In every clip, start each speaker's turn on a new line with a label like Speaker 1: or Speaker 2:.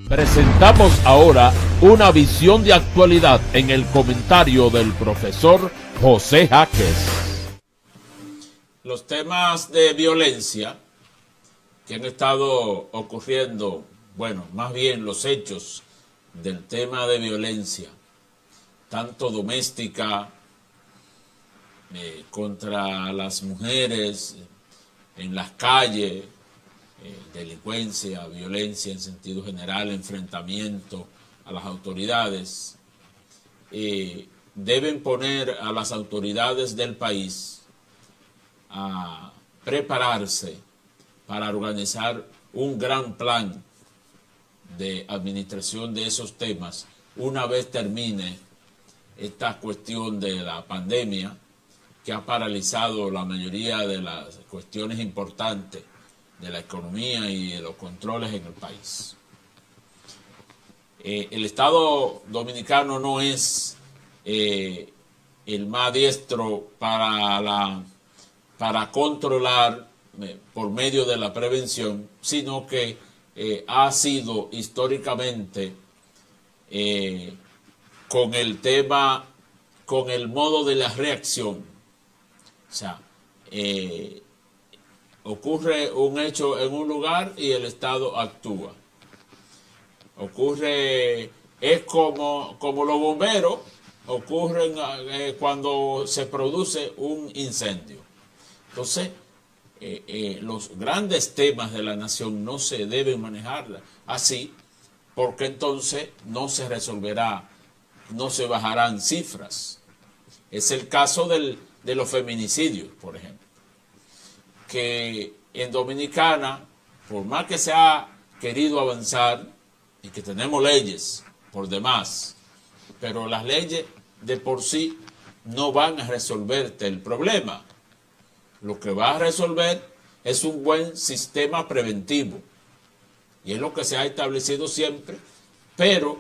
Speaker 1: Presentamos ahora una visión de actualidad en el comentario del profesor José Jaques.
Speaker 2: Los temas de violencia que han estado ocurriendo, bueno, más bien los hechos del tema de violencia, tanto doméstica, contra las mujeres, en las calles, delincuencia, violencia en sentido general, enfrentamiento a las autoridades, deben poner a las autoridades del país a prepararse para organizar un gran plan de administración de esos temas una vez termine esta cuestión de la pandemia que ha paralizado la mayoría de las cuestiones importantes de la economía y de los controles en el país. El Estado dominicano no es el más diestro para controlar por medio de la prevención, sino que ha sido históricamente con el tema, con el modo de la reacción. O sea, ocurre un hecho en un lugar y el Estado actúa. Es como los bomberos, ocurren cuando se produce un incendio. Entonces, los grandes temas de la nación no se deben manejar así, porque entonces no se resolverá, no se bajarán cifras. Es el caso de los feminicidios, por ejemplo, que en Dominicana, por más que se ha querido avanzar y que tenemos leyes por demás, pero las leyes de por sí no van a resolverte el problema. Lo que va a resolver es un buen sistema preventivo, y es lo que se ha establecido siempre, pero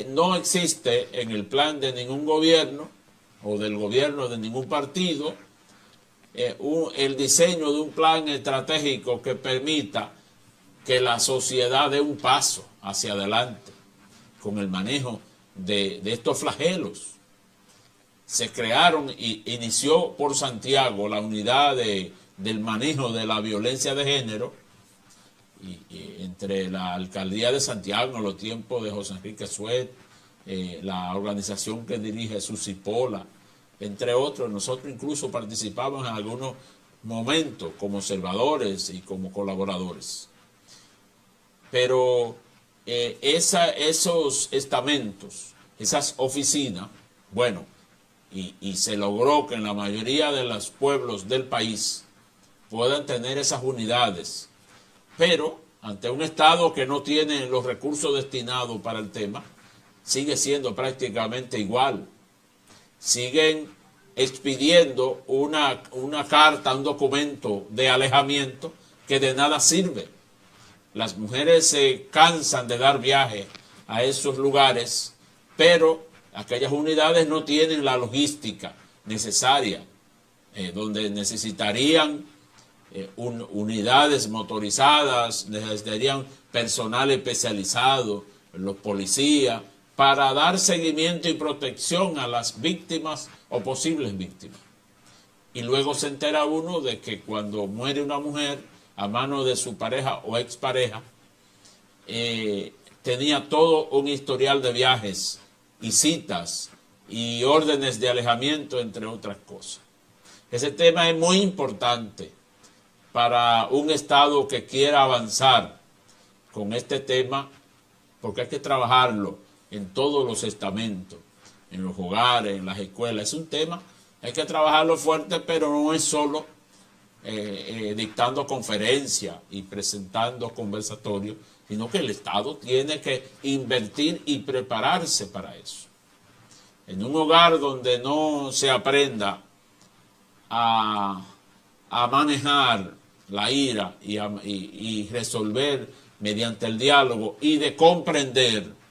Speaker 2: no existe en el plan de ningún gobierno o del gobierno de ningún partido el diseño de un plan estratégico que permita que la sociedad dé un paso hacia adelante con el manejo de estos flagelos. Se crearon y inició por Santiago la unidad del manejo de la violencia de género y entre la alcaldía de Santiago en los tiempos de José Enrique Suet, la organización que dirige Susipola, entre otros. Nosotros incluso participamos en algunos momentos como observadores y como colaboradores. Pero esos estamentos, esas oficinas, bueno, y se logró que en la mayoría de los pueblos del país puedan tener esas unidades, pero ante un Estado que no tiene los recursos destinados para el tema, sigue siendo prácticamente igual. Siguen expidiendo una carta, un documento de alejamiento que de nada sirve. Las mujeres se cansan de dar viaje a esos lugares, pero aquellas unidades no tienen la logística necesaria, donde necesitarían unidades motorizadas, necesitarían personal especializado, los policías, para dar seguimiento y protección a las víctimas o posibles víctimas. Y luego se entera uno de que cuando muere una mujer a mano de su pareja o expareja, tenía todo un historial de viajes y citas y órdenes de alejamiento, entre otras cosas. Ese tema es muy importante para un Estado que quiera avanzar con este tema, porque hay que trabajarlo en todos los estamentos, en los hogares, en las escuelas. Es un tema, hay que trabajarlo fuerte, pero no es solo dictando conferencias y presentando conversatorios, sino que el Estado tiene que invertir y prepararse para eso. En un hogar donde no se aprenda a manejar la ira y resolver mediante el diálogo y de comprender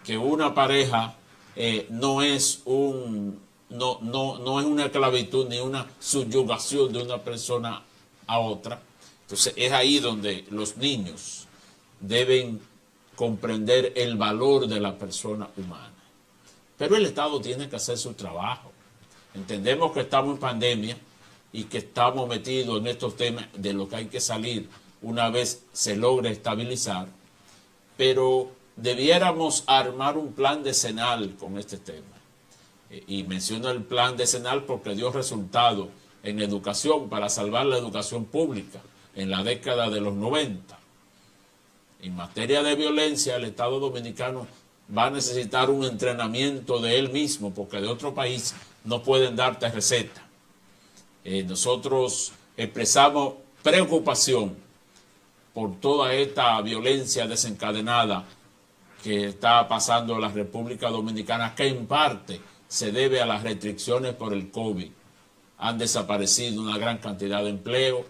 Speaker 2: que una pareja no es una esclavitud ni una subyugación de una persona a otra. Entonces es ahí donde los niños deben comprender el valor de la persona humana. Pero el Estado tiene que hacer su trabajo. Entendemos que estamos en pandemia y que estamos metidos en estos temas de lo que hay que salir una vez se logre estabilizar, pero debiéramos armar un plan decenal con este tema. Y menciono el plan decenal porque dio resultado en educación para salvar la educación pública en la década de los 90. En materia de violencia, el Estado Dominicano va a necesitar un entrenamiento de él mismo, porque de otro país no pueden darte receta. Nosotros expresamos preocupación por toda esta violencia desencadenada que está pasando en la República Dominicana, que en parte se debe a las restricciones por el COVID. Han desaparecido una gran cantidad de empleo,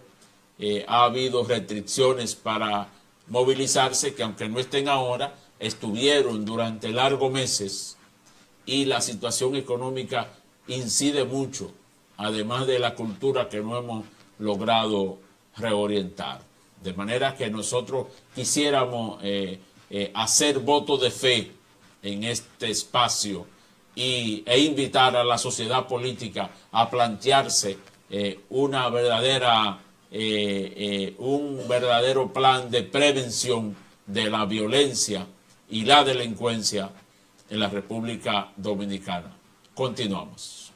Speaker 2: ha habido restricciones para movilizarse que, aunque no estén ahora, estuvieron durante largos meses, y la situación económica incide mucho, además de la cultura que no hemos logrado reorientar. De manera que nosotros quisiéramos hacer voto de fe en este espacio e invitar a la sociedad política a plantearse un verdadero plan de prevención de la violencia y la delincuencia en la República Dominicana. Continuamos.